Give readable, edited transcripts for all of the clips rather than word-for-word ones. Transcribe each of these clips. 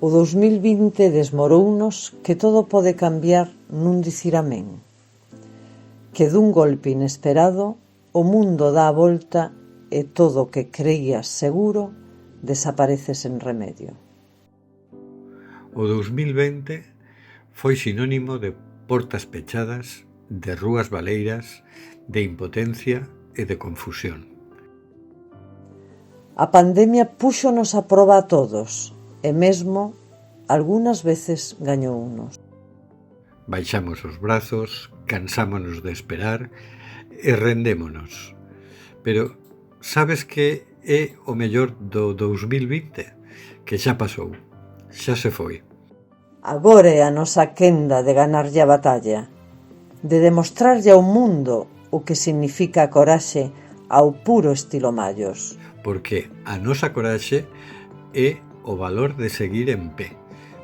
O 2020 desmorounos que todo pode cambiar nun dicir amén. Que dun golpe inesperado o mundo dá a volta e todo o que creías seguro desaparece sen remedio. O 2020 foi sinónimo de portas pechadas, de rúas baleiras, de impotencia e de confusión. A pandemia púxonos a proba a todos e mesmo, algunhas veces, gañounos. Baixamos os brazos, cansámonos de esperar e rendémonos. Pero sabes que é o mellor do 2020? Que xa pasou, xa se foi. Agora é a nosa quenda de ganarlle a batalla, de demostrarlle ao mundo o que significa a coraxe ao puro estilo Mallos. Porque a nosa coraxe é o valor de seguir en pé,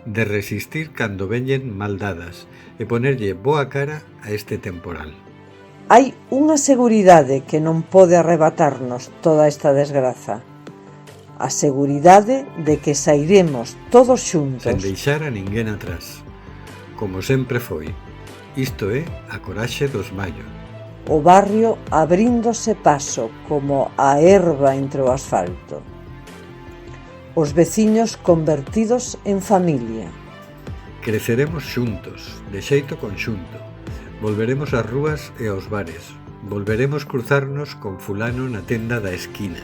de resistir cando veñen maldadas e ponerlle boa cara a este temporal. Hai unha seguridade que non pode arrebatarnos toda esta desgraza. A seguridade de que sairemos todos xuntos. Sen deixar a ninguén atrás. Como sempre foi. Isto é a coraxe dos Mallos. O barrio abríndose paso como a herba entre o asfalto. Os veciños convertidos en familia. Creceremos xuntos, de xeito conxunto. Volveremos ás rúas e aos bares. Volveremos cruzarnos con fulano na tenda da esquina.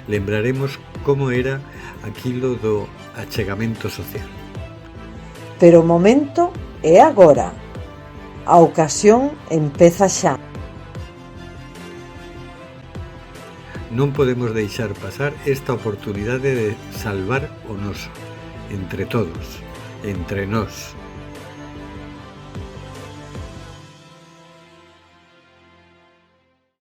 Lembraremos como era aquilo do achegamento social. Pero o momento é agora. A ocasión empeza xa. Non podemos deixar pasar esta oportunidade de salvar o noso, entre todos, entre nós,